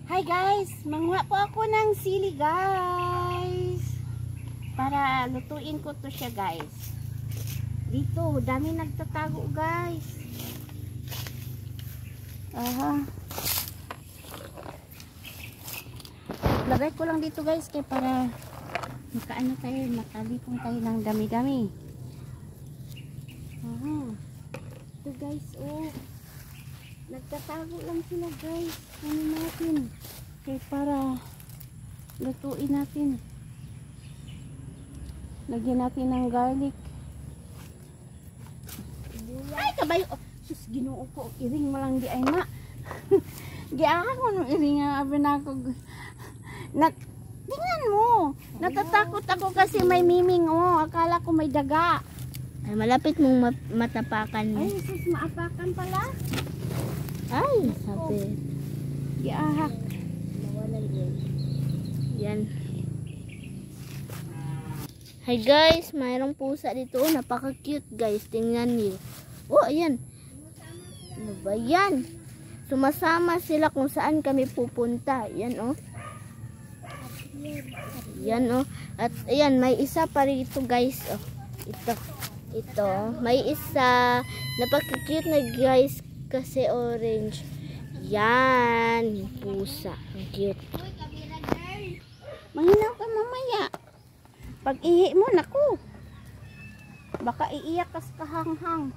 Hi guys, manguha po ako ng sili guys. Para lutuin ko to siya guys. Dito, dami nagtatago guys. Aha. Lagay ko lang dito guys kaya para makaano tayo, makalipong tayo ng dami-dami. Aha. Ito guys, oh. Nagtatago lang sila guys. Ano natin? Okay, para lutuin natin. Lagyan natin ng garlic. Ay, kabayo! Oh, sus, ginoo ko. Iring mo lang di ay na. Giahan ko nung iring nga. Tingnan mo. Natatakot ako kasi may miming. Oh, akala ko may daga. Ay, malapit mong matapakan mo. Ay, sus, maapakan pala. Ay, sabi. Giahak. Yan. Hi guys, mayroong pusa dito. Napaka-cute guys. Tingnan niyo. Oh, ayan. Ano ba yan? Sumasama sila kung saan kami pupunta. Yan oh. Yan oh. At ayan, may isa pa rito guys. Oh, ito. May isa. Napaka-cute na guys. Kasi orange. Yan. Pusa. Ang cute. Mahinaw ka mamaya. Pag ihi mo, naku. Baka iiyak kas kahanghang.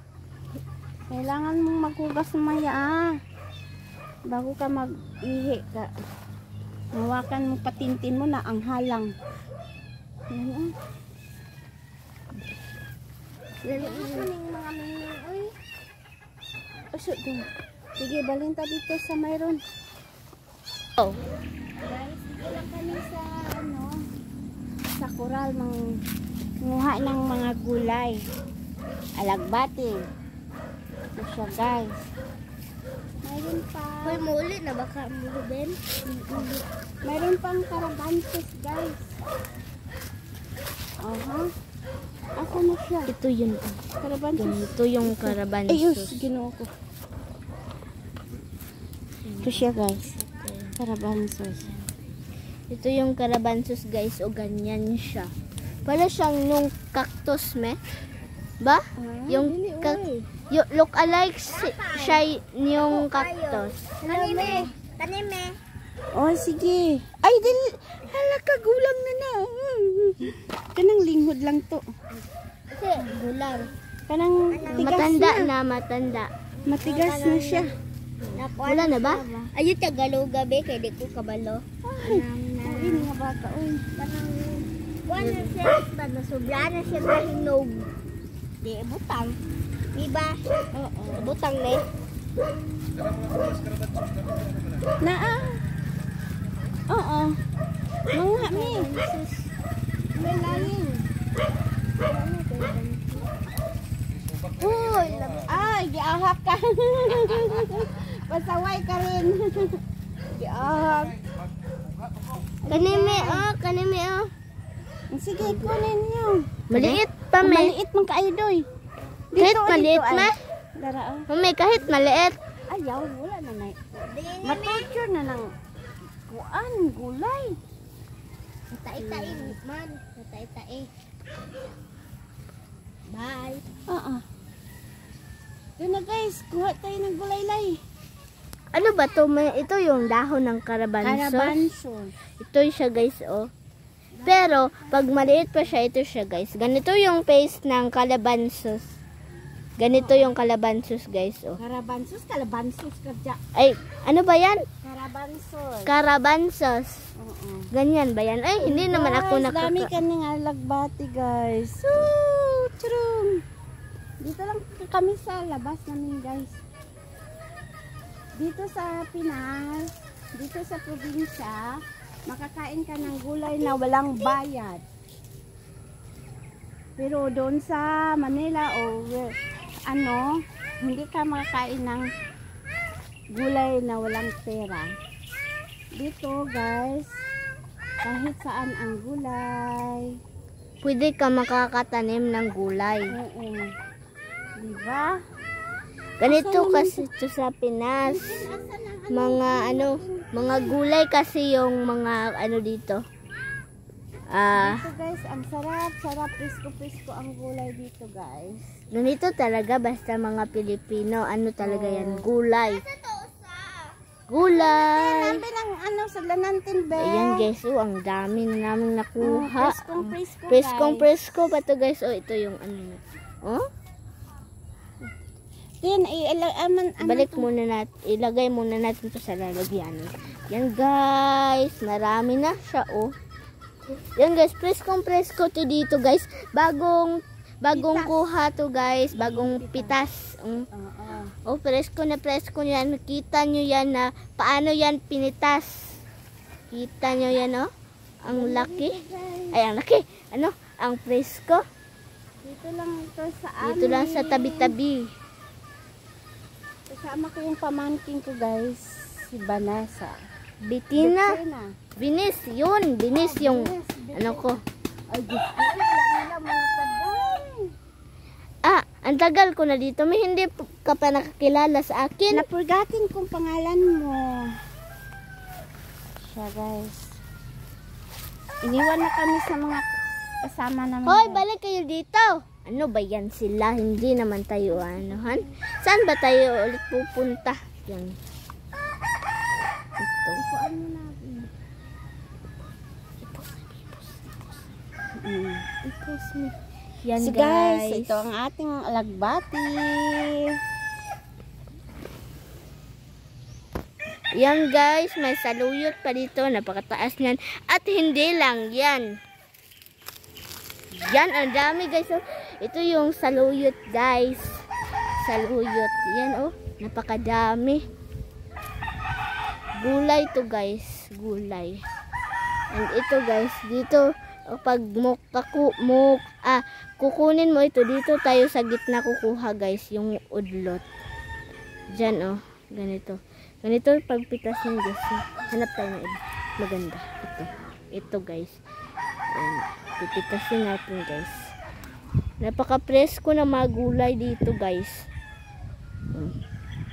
Kailangan mong maghugas mamaya ah. Bago ka mag-ihi ka. Hawakan mo, patintin mo na ang halang. Yan ah. Lalo yung mga minging. Uy. Aso doon. Sige, balinta dito sa mayroon. Oh. Guys, dito lang kami sa sa koral manguha ng mga gulay. Alagbati. Ito siya guys. Mayroon pa. Hoy, muli na baka mo Ben. Mayroon pang karabansos guys. Aha. Asa na siya? Ito yun. Karabansos. Ito yung karabansos. Ayos, ginoo ko. Ito siya guys. Karabansos. Ito yung karabansos guys. O ganyan siya. Para siyang yung cactus me. Ba? Yung look alike siya yung cactus. Tanime. Oh, sige. Ay, halaka gulang na na. Kanang linghod lang to. Kasi gulang. Kanang tigas Matanda na. matanda. Matigas na siya. Wala na ba? Ayun, tagalo gabi. Kaya di ko kabalo. Ay, ini nga bata. Uy. Parang, wala siya. Nasobra na siya na hinog. Di, butang. Diba? Oo. Butang na eh. Naa. Oo. Mga mi. May laing. Uy. Ay, giahak ka. Pasaway ka rin. Giahak. Kanimi oh. Sige, kunin niyo. Maliit pa may. Maliit man kaayo doy. Kahit maliit ma. Dara. May kahit maliit. Ayaw, wala na nay. Matorture na ng kuan, gulay. Tae-tae man. Tae-tae. Bye. Yun na guys, kuha tayo ng gulay-lay. Ano ba to? Ito yung dahon ng karabansos. Karabansos. Ito siya guys oh. Pero pag maliit pa siya, ito siya guys. Ganito yung paste ng kalabansos. Ganito yung kalabansos guys oh. Karabansos kadya. Ay, ano ba yan? Karabansos. Karabansos. Oo. Ganyan ba yan? Ay, hindi naman ako Dami ka ng alagbati guys. True. Dito lang kami sa labas namin guys. Dito sa Pinas, dito sa probinsya, makakain ka ng gulay na walang bayad. Pero doon sa Manila o hindi ka makakain ng gulay na walang pera. Dito guys, kahit saan ang gulay. Pwede ka makakatanim ng gulay. Oo. Diba? Ganito kasi ito sa Pinas. Mga ano, Mga gulay kasi yung mga ano dito. Dito guys, ang sarap, presko ang gulay dito guys. Ganito talaga basta mga Pilipino, ano talaga yan, gulay. Gulay. Namin ang ano sa lanantin be. Ayan guys, ang dami na namin nakuha. Presko Pa to guys. Ito yung ano na. Then, Balik muna natin, ilagay muna natin to sa lalagyan. Yan guys, marami na siya Yan guys, presko to dito guys. Bagong kuha to guys, bagong pitas. Presko na yan. Kita nyo yan na paano yan pinitas. Kita nyo yan ang laki. Ay, ang laki. Ang presko. Dito lang ito sa amin. Dito lang sa tabi-tabi. Kasama ko yung pamangkin ko guys, si Vanessa. Bitina. Binis yung ano ko. Ay, Diyos ko. Wala mga taday. Ang tagal ko na dito. May hindi ka pa nakakilala sa akin. Napurgatin kong pangalan mo. Siya guys. Iniwan na kami sa mga kasama namin. Hoy, balik kayo dito. Ano ba yan sila? Hindi naman tayo anuhan. Saan ba tayo ulit pupunta? Yan. Ito. Ipuan mo natin. Ipos mo. Yan So guys, ito ang ating alagbati. Yan guys, may saluyot pa dito. Napakataas niyan. At hindi lang yan. Yan, ang dami guys. Ito yung saluyot guys. Saluyot. Yan napakadami. Gulay to guys. Gulay. And ito guys, dito pag kukunin mo ito, dito tayo sa gitna kukuha guys, yung udlot. Diyan ganito. Ganito pagpitas ng guys. Hanap tayo na maganda. Ito guys. Ayan. Pipitasin natin guys. Napaka-presko na mga gulay dito guys.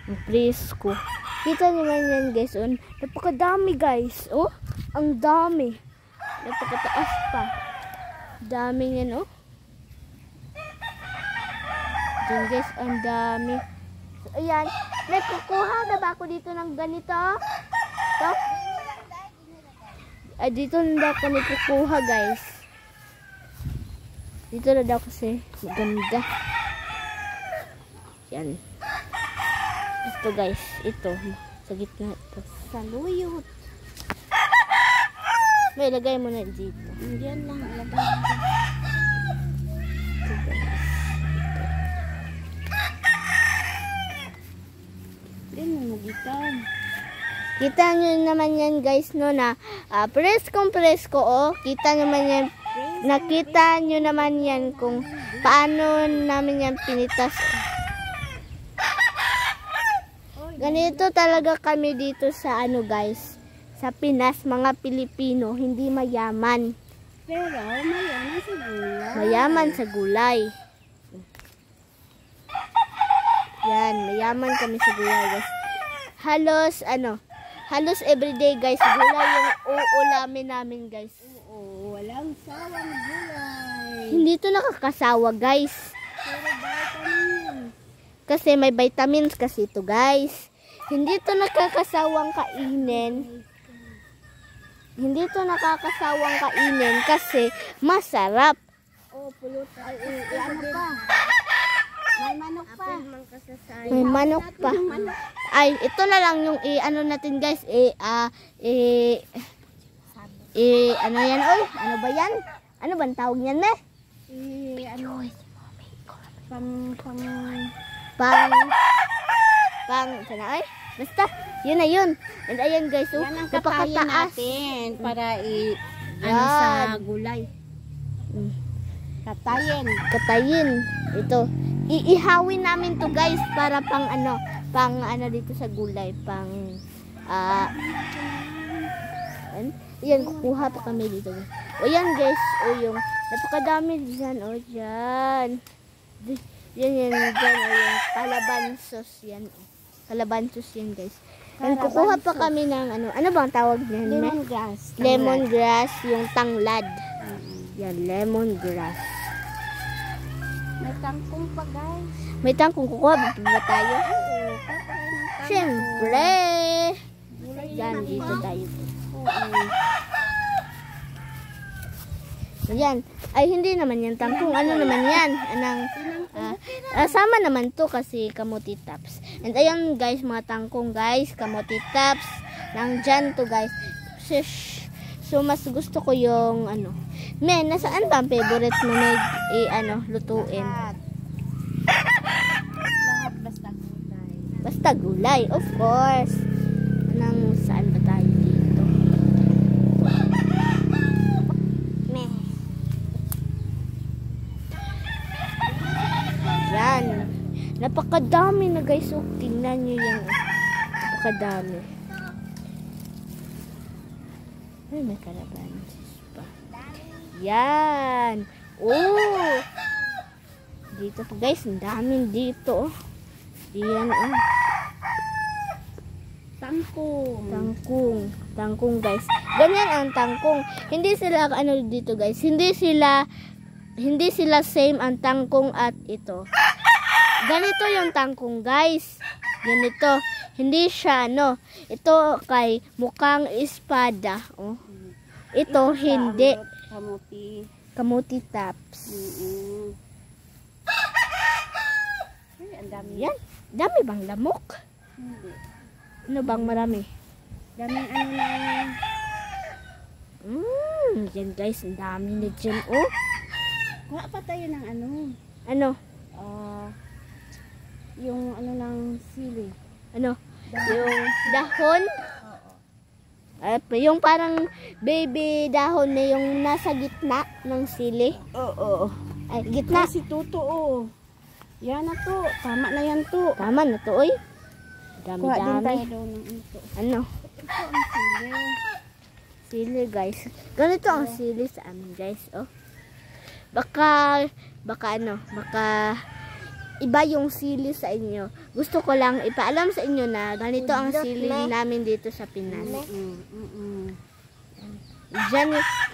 Ang presko. Kita nyo man yan guys. Napakadami guys. Ang dami. Napakataas pa. Dami yan Diyan guys, ang dami. So, ayan. Nagkukuha na ba ako dito ng ganito? Ito? Dito na kami kukuha guys. Dito na daw kasi ganda. Yan. Ito guys, ito sa gitna ito. Saluyot. May lagay mo na dito. Diyan lang ilagay mo. Ito guys. Diyan mo magitan. Kita nyo naman yan guys na preskong presko Kita naman yan. Nakita nyo naman yan kung paano namin yan pinitas. Ganito talaga kami dito sa guys. Sa Pinas, mga Pilipino, hindi mayaman. Pero mayaman sa gulay. Mayaman sa gulay. Yan, mayaman kami sa gulay guys. Halos everyday guys, gulay yung uulamin namin guys. Walang sawang gulay. Hindi to nakakasawa guys. Pero vitamins. Kasi may vitamins kasi ito guys. Hindi to nakakasawang kainin. Hindi to nakakasawang kainin kasi masarap. Pulot. Ano pa? May manok pa. May manok pa. Ay, ito na lang yung ano natin guys. Ano yan Ano ba yan? Ano ba ang tawag yan sana basta, yun na yun. And ayan guys, yan ang katayin natin para sa gulay. Katayin. Ito. Iihawin namin to guys para pang dito sa gulay. Yan, kukuha pa kami dito. Yan guys, yung napakadami dyan. Dyan. Yan, dyan. Yung kalabansos yan. Kalabansos yan guys. And kukuha pa kami ng ano bang tawag niyan? Lemongrass. Lemongrass, yung tanglad. Yan, lemongrass. May kangkong pa, guys. May tangkong kukuha ba tayo? Oo. Siyempre. Yan, dito tayo. Yan. Ay, hindi naman yan tangkong. Ano naman yan? Sama naman to kasi kamuti tops. And ayun guys, mga tangkong guys, kamuti tops. Nandyan to guys. So, mas gusto ko yung Men, nasaan ba ang favorite mo na lutuin? Lahat basta gulay. Basta gulay, of course. Saan ba tayo dito? Meh. Yan. Napakadami na guys. So, tingnan nyo yan. Napakadami. Ay, may kalabansis pa. Yan. Oh! Dito pa guys. Ang daming dito. Yan Tangkong. Tangkong guys. Ganyan ang tangkong. Hindi sila dito guys. Hindi sila same ang tangkong at ito. Ganito yung tangkong guys. Ganito. Hindi siya ito kay mukhang espada. Oh. Ito hindi. Kamuti tops. Ay, ang dami. Yan. Dami bang lamok? Hindi. Ano bang marami? Daming na. Yan guys, ang dami na dyan. Oh. Kuha pa tayo ng Ano? Yung ng sili. Yung dahon? Yung parang baby dahon na yung nasa gitna ng sili. Oo. Ay, gitna. Si Tuto, Yan na to. Tama na yan to. Tama na to, oy. Kuha din tayo Dami-dami. daw ng ito. Ano? Ito ang sili. Sili, guys. Ganito ang sili sa amin, guys. Oh. Baka iba yung sili sa inyo. Gusto ko lang ipaalam sa inyo na ganito ang sili namin dito sa Pinas.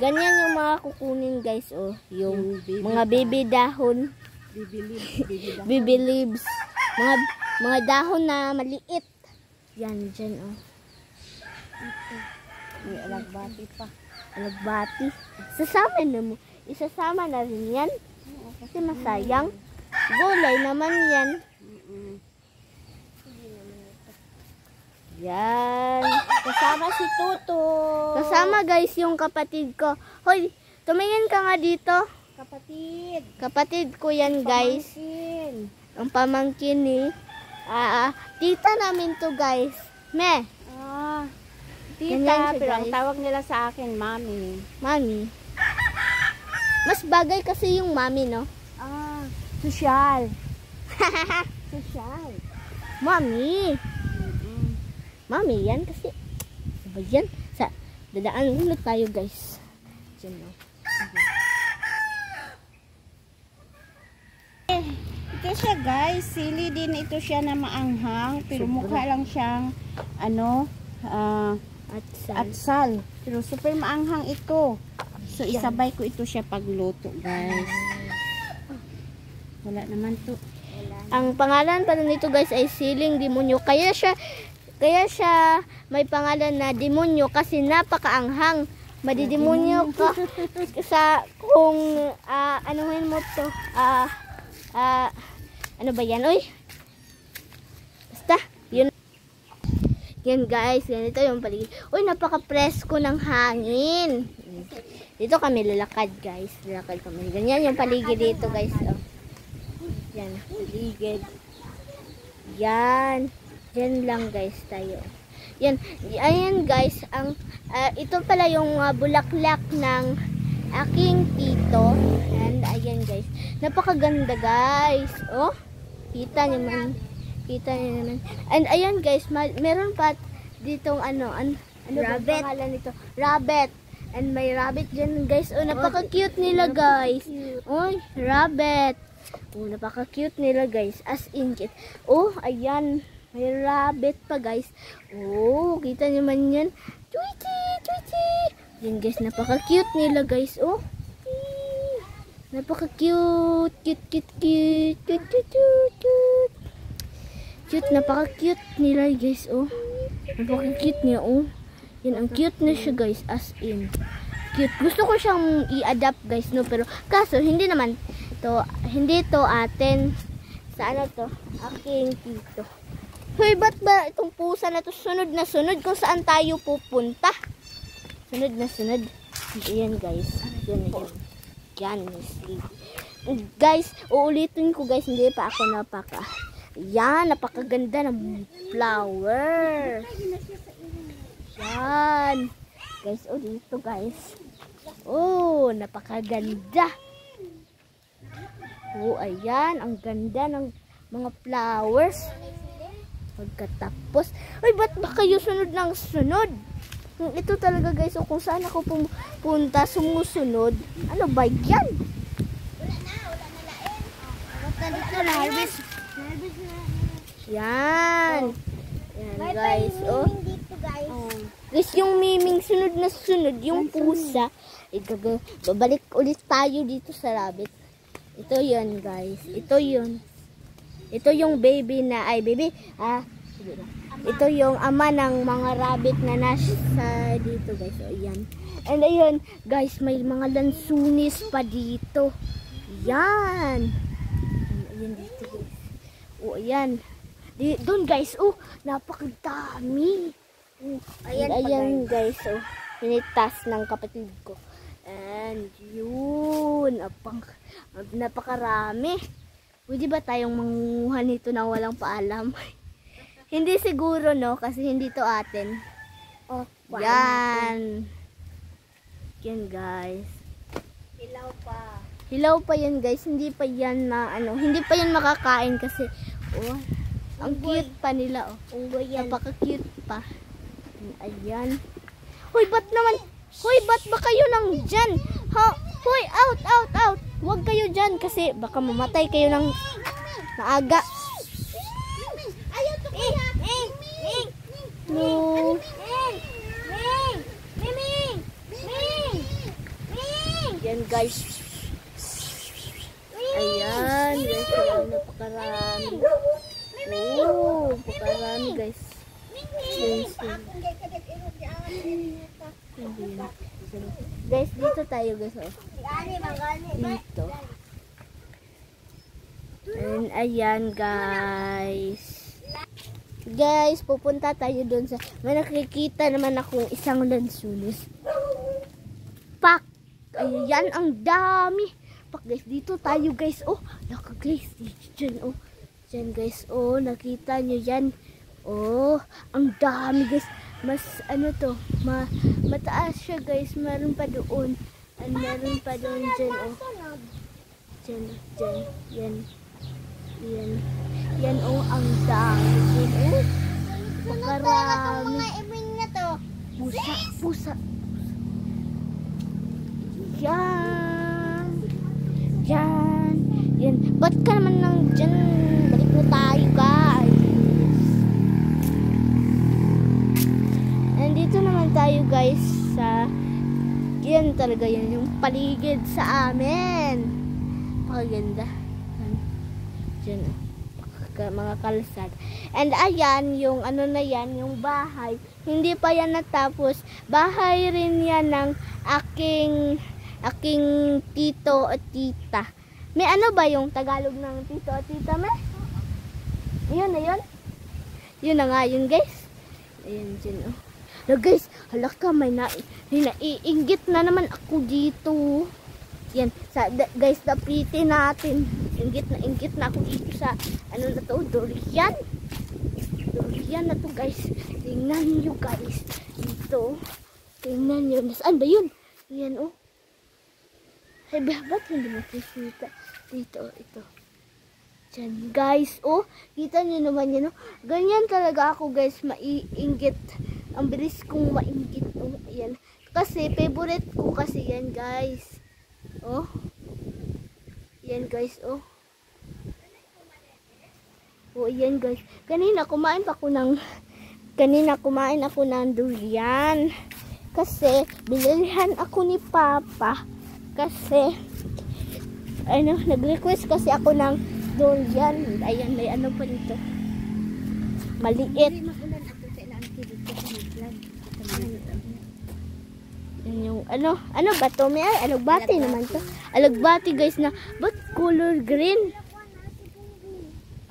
Ganyan yung mga kukunin, guys. Oh. Yung mga baby dahon. Baby leaves. Mga dahon na maliit. Yan, dyan, oh. May alagbati pa. Alagbati. Isasama na rin yan. Kasi masayang. Gulay naman yan. Yan. Kasama si Tuto. Kasama guys yung kapatid ko. Hoy, tumingin ka nga dito. Kapatid. Kapatid ko yan guys. Pamangkin. Ang pamangkin ni tita namin to guys. Me. Ganyan Tita, siya, pero ang guys. tawag nila sa akin, Mami. Mami. Mas bagay kasi yung mami, no? Sosyal. Sosyal. Mami. Mami, yan kasi. Diba yan? Dadaan ulit tayo, guys. Diyan, no? Ito siya, guys. Sili din ito siya na maanghang. Pero mukha lang siyang, atsal. Pero super maanghang ito. So, isabay ko ito siya pagluto, guys. Wala naman to. Ang pangalan pala nito guys ay siling demonyo. Kaya siya may pangalan na demonyo kasi napakaanghang. Madidemonyo ka sa kung anuhin mo to. Ano ba yan? Uy. Basta, yun. Yan guys, ganito yung paligid. Uy, napaka-presko ng hangin. Dito kami lalakad guys. Lalakad kami. Ganyan yung paligid dito guys. Oh. Yan, paligid. Yan. Yan lang guys tayo. Yan. Ayan guys. Ito pala yung bulaklak ng aking tito. Ayan guys. Napakaganda guys. Oh. Kita nyo naman. And ayan guys. Meron pa ditong ano ba pangalan nito? Rabbit. And may rabbit dyan guys. Oh, napaka-cute nila guys. Oy, rabbit. Oh, napaka-cute nila guys. As in cute. Oh, ayan. May rabbit pa guys. Oh, kita nyo man yan. Chuichi, chuichi. Yan guys, napaka-cute nila guys. Oh. Napaka-cute. Cute, cute, cute. Cute, cute, cute, cute. Cute, napaka-cute nila guys. Oh. Napaka-cute niya. Oh. Yan, ang cute na siya guys. As in. Cute. Gusto ko siyang i-adapt guys. No? Pero kaso, hindi naman. Hindi to atin. Sa ano to? Aking tito. Hoy, ba't ba itong pusa na to sunod na sunod kung saan tayo pupunta? Sunod na sunod. Ayan guys. Yan na yun. Yan. Guys, uulitin ko guys. Hindi pa ako napaka. Yan, napakaganda ng flower. Yan. Guys, oh dito guys. Oh, napakaganda. Oh, ayan. Ang ganda ng mga flowers. Pagkatapos, ay ba't ba kayo sunod ng sunod? Ito talaga guys, o kung saan ako pumunta, sumusunod. Ano ba yan? Wala na lain. Yan. Yan guys, oh. Guys, yung miming sunod na sunod, yung pusa. Babalik ulit tayo dito sa rabbit. Ito yun guys, ito yun. Ito yung baby na, ito yung ama ng mga rabbit na nasa dito guys. So, ayan. And ayun, guys, may mga lansunis pa dito. Yan. Ayan dito guys. Oh, ayan. Doon guys, oh, napakadami. Ayan guys, oh, pinitas ng kapatid ko. And yun, napakarami. Pwede ba tayong manguha nito na walang paalam? Hindi siguro, no? Kasi hindi to atin. Oh, yan. Yan, guys. Hilaw pa. Hilaw pa yan, guys. Hindi pa yan na, hindi pa yan makakain kasi, oh, ang cute pa nila, oh. Napaka-cute pa. Ayan. Hoy, ba't naman? Hoy, ba't ba kayo nang dyan? Ha? Hoy, out, out, out. Huwag kayo dyan kasi baka mamatay kayo ng naaga. No. Yan guys. Ayan. Guys, napakarami. Oh, napakarami guys. Guys, dito tayo guys. Dito. And ayan guys. Guys, pupunta tayo doon sa, may nakikita naman akong isang lansunis. Pak! Ayan, ang dami. Pak guys, dito tayo guys. Oh, naka guys, dyan oh. Dyan guys, oh, nakita nyo yan. Oh, ang dami guys. Mas to, mataas siya guys. Meron pa doon. And meron pa doon dyan oh. Dyan. Yan. Yan. Yan oh, ang dami. Yan oh. Pakarami. Pusa. Yan. Yan. Ba't ka naman nang dyan? Balik na tayo guys. Nandito naman tayo guys sa, yan talaga yan yung paligid sa amin. Pakaganda. Diyan mga kalsad. And ayan yung na yan, yung bahay. Hindi pa yan natapos. Bahay rin yan ng aking tito at tita. May ba yung Tagalog ng tito at tita may? Yun na yun. Yun na nga yun guys. Ayan dyan oh. Na guys, halaka may naiinggit na naman ako dito. Yan, guys, tapitin natin. Inggit na ako dito sa, na to, durian. Durian na to guys. Tingnan nyo guys. Dito. Tingnan nyo. Nasaan ba yun? Yan oh. Ay, ba't hindi makikita? Dito, ito. Diyan guys, oh. Kita nyo naman yan oh. Ganyan talaga ako guys, maiinggit. Ang bilis kong mainggit oh. Ayan. Kasi, favorite ko kasi yan guys. Oh. Yan guys, oh. Oh, yan guys. Kanina kumain ako ng durian. Kasi binilihan ako ni Papa. Kasi nag-request kasi ako ng durian. Ayan, may ano pa dito. Maliit. Yan yung ano ba to? May alagbati naman to. Alagbati guys na but color green.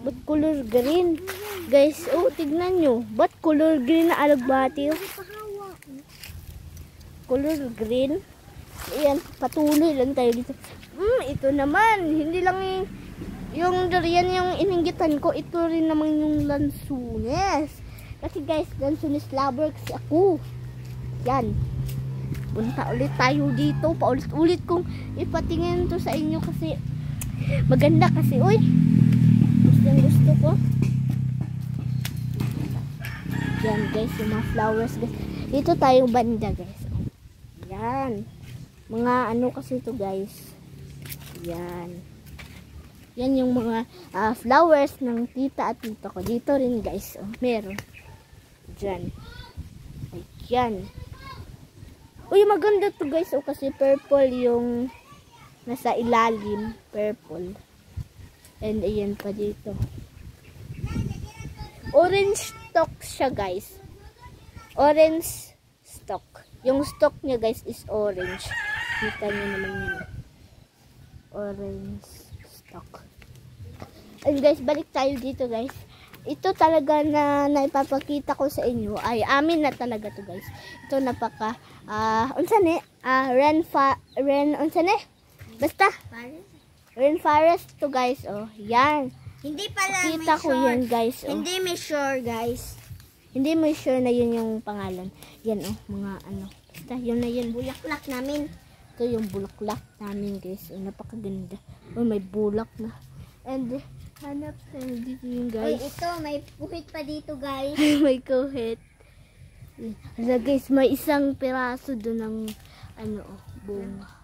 But color green. Guys, oh, tignan nyo. But color green na alagbati. Oh. Color green. Ayan, patuloy lang tayo dito. Ito naman. Hindi lang yung durian yung ininggitan ko. Ito rin naman yung lansunes. Kasi guys, lansunes lover kasi ako. Yan. Punta ulit tayo dito. Paulit-ulit kong ipatingin to sa inyo kasi maganda kasi. Uy, gusto ko. Yan guys, yung mga flowers guys. Dito tayo banda guys. Yan. Mga ano kasi ito guys. Yan. Yan yung mga flowers ng tita at tito ko. Dito rin guys. Oh, meron. Diyan. Ayan. Uy, maganda to guys. Oh, kasi purple yung nasa ilalim. Purple. And ayan pa dito. Orange stalk siya guys. Orange stalk. Yung stalk niya guys is orange. Kita niyo naman yun. Orange stalk. And guys, balik tayo dito guys. Ito talaga na naipapakita ko sa inyo ay amin na talaga to guys. Ito napaka basta rainforest to guys. Oh, yan. Hindi pala Kita ko yan guys. Oh. Hindi may sure guys. Hindi mo sure na yun yung pangalan. Yan oh, mga ano. Basta yun na yun. Bulaklak namin. Ito yung bulaklak namin guys. Oh, napakaganda. Oh, may bulak na. And hanap tayo dito yung guys. Uy, ito may puhit pa dito guys. May kuhit. Hala guys, may isang piraso doon ng ano oh, bunga.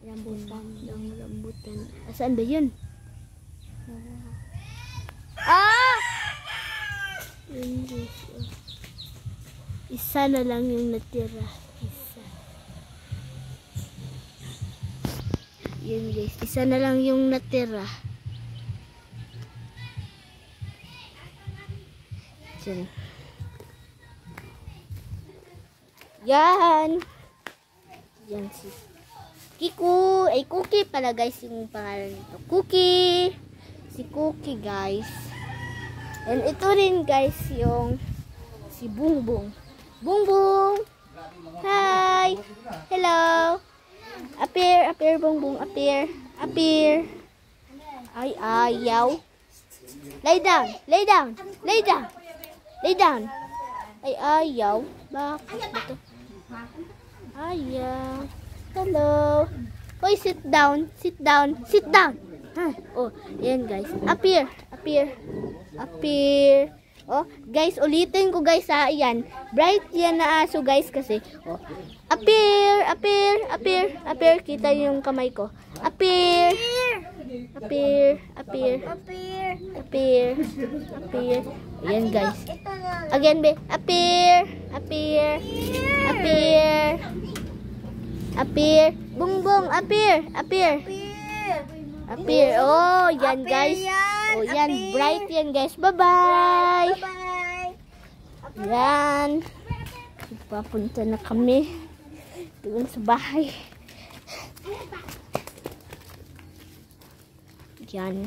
Rambutan. Ng rambutan. Saan ba yun? Yun guys. Oh. Isa na lang yung natira. Isa. Yun guys. Isa na lang yung natira. Diyan. Yan. Yan si Kiku. Ay, Cookie pala guys yung pangalan nito. Cookie. Si Cookie guys. And ito rin guys yung si Bungbong. Bungbong. Hi. Hello. Appear Bungbong. Appear. Ay, ayaw. Lay down. Ay, ayaw. Bakit ito? Ayaw. Hello. Hoy, sit down. Oh, yan guys. Appear. Oh, guys, ulitin ko guys ha. Ayan. Bright yan na aso guys kasi. Oh. Appear. Kita yung kamay ko. Appear. Ayan guys. Again be. Appear. Bungbong, appear. Oh, yan guys. Oh, yan. Bright yan guys. Bye-bye. Yan. Papunta na kami doon sa bahay. Yan.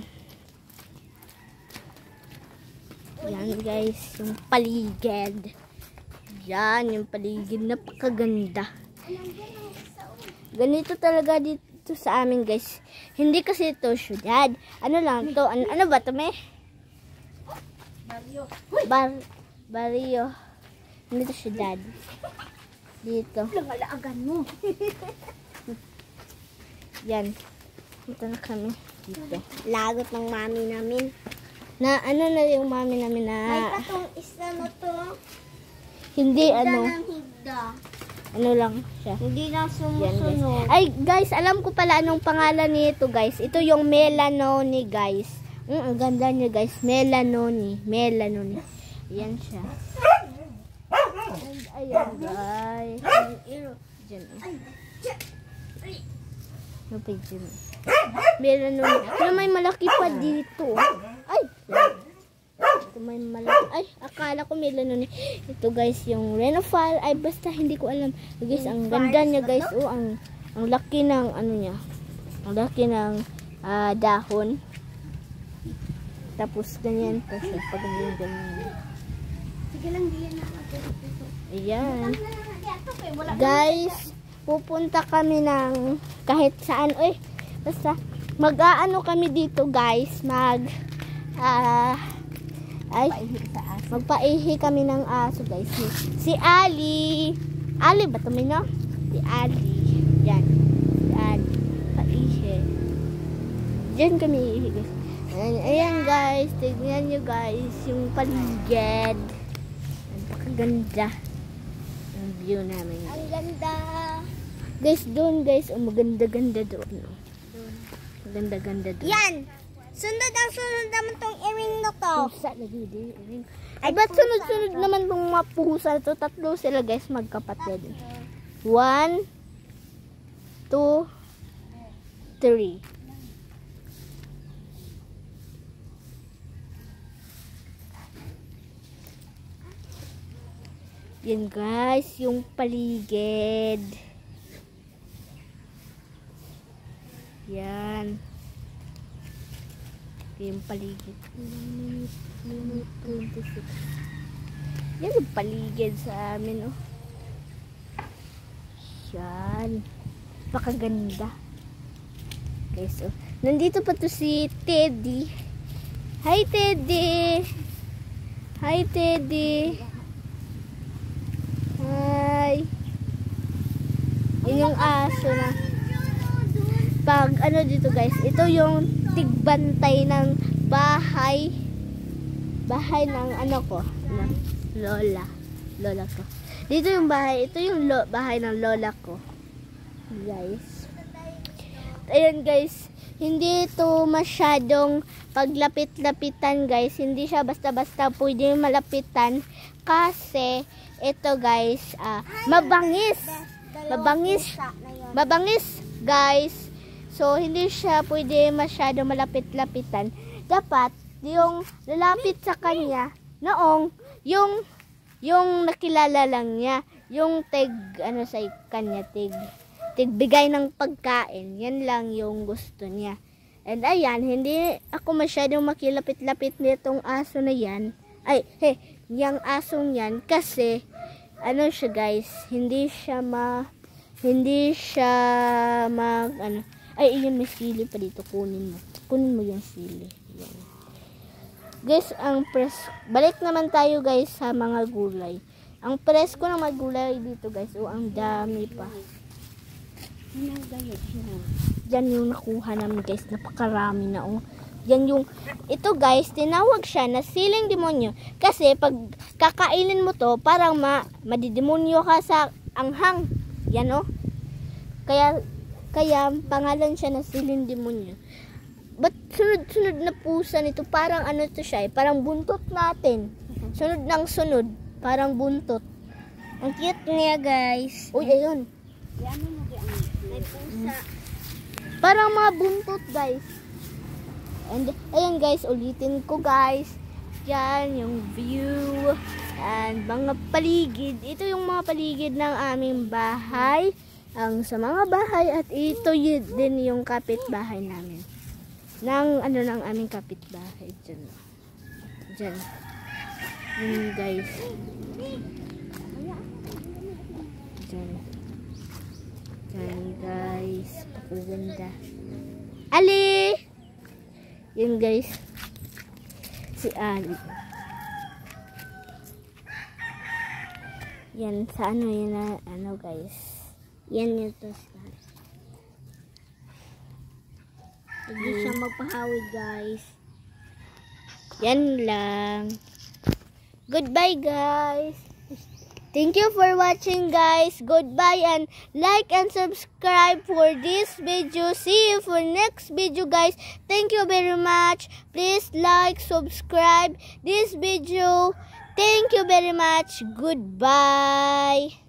Yan guys. Yung paligid. Yan. Yung paligid. Napakaganda. Ganito talaga dito sa amin guys. Hindi kasi ito syudad. Ano lang to? Ano ba ito may? Barrio. Hindi ito syudad. Dito. Langalaagan mo. Yan. Dito na kami. Dito. Lagot ng mami namin. Na ano na yung mami namin na May katong isa na to. hindi Higda ano. ng higda. Ano lang siya. Hindi na Yan, guys. sumusunod. Ay guys, alam ko pala anong pangalan nito guys. Ito yung Melanone guys. Ang ganda niya guys. Melanoni. Melanoni. Ayan siya. And ayan guys. Diyan. Ano pa dyan? Melanoni. Pero may malaki pa dito. Ay! Ito may malaki. Ay! Akala ko melanoni. Ito guys yung Renophile. Ay basta hindi ko alam. Guys, ang ganda niya guys. Oh, ang laki ng ano niya. Ang laki ng dahon. Tapos ganyan pa siya. Pag ganyan. Sige lang, diyan na ako. Ayan. Guys, pupunta kami ng kahit saan. Uy, basta mag-aano kami dito guys. Magpaihi kami ng aso guys. Si Ali. Ali ba ito no? Si Ali. Yan. Si Ali. Paihi. Diyan kami ihi guys. Ayan guys, tignan nyo guys yung paligid. Napakaganda ang view namin. Ang ganda. Guys, doon guys, maganda-ganda doon. Maganda-ganda doon. Yan! Sunod naman tong earring na to. Pusa lagi din. Ay, ba't sunod-sunod naman tong mga pusa to? Tatlo sila guys, magkapatid. 1, 2, 3. Yan guys, yung paligid. Yan. Yung paligid. Minute 26. Yan yung paligid sa amin, oh. Yan. Pakaganda. Guys, oh. Nandito pa to si Teddy. Hi, Teddy. Hi, Teddy. Hi. Yun yung aso na. Pag ano dito guys, ito yung tigbantay ng bahay. Bahay ng ano ko, ng lola ko. Dito yung bahay, ito yung bahay ng lola ko. Guys. Ayan guys, hindi ito masyadong paglapit-lapitan guys. Hindi siya basta-basta pwede malapitan kasi ito guys, mabangis. Mabangis guys. So hindi siya pwede masyado malapit-lapitan. Dapat yung lalapit sa kanya noong yung nakilala lang niya, yung ano sa kanya, bigay ng pagkain. Yan lang yung gusto niya. And ayan, hindi ako masyadong makilapit-lapit nitong aso na yan. Ay, yung asong yan kasi ano siya guys, hindi siya ano. Ay, yun, may sili pa dito. Kunin mo yung sili. Yan. Guys, balik naman tayo guys sa mga gulay. Ang presko ng mga gulay dito guys. Oh, ang dami pa. Yan yung nakuha namin guys. Napakarami na oh. Yan yung, ito guys, tinawag siya na siling demonyo. Kasi pag kakainin mo to, parang madidemonyo ka sa anghang. Yan oh. Kaya pangalan siya na siling demonyo. But sunod-sunod na pusa nito, parang ano to siya, parang buntot natin. Sunod ng sunod, parang buntot. Ang cute niya guys. Uy, ayun. May pusa. Parang mga buntot guys. And ayun guys, ulitin ko guys. Yan yung view and mga paligid. Ito yung mga paligid ng aming bahay. Ang sa mga bahay at ito din yung kapitbahay namin. Ng aming kapitbahay dyan. Dyan. Yun guys. Dyan. Dyan guys. Pakaganda. Ali! Yun guys. Si Ali. Yan sa yun na guys. Yan yung tostan. Hindi siya magpahawid guys. Yan lang. Goodbye guys. Thank you for watching, guys. Goodbye and like and subscribe for this video. See you for next video, guys. Thank you very much. Please like, subscribe this video. Thank you very much. Goodbye.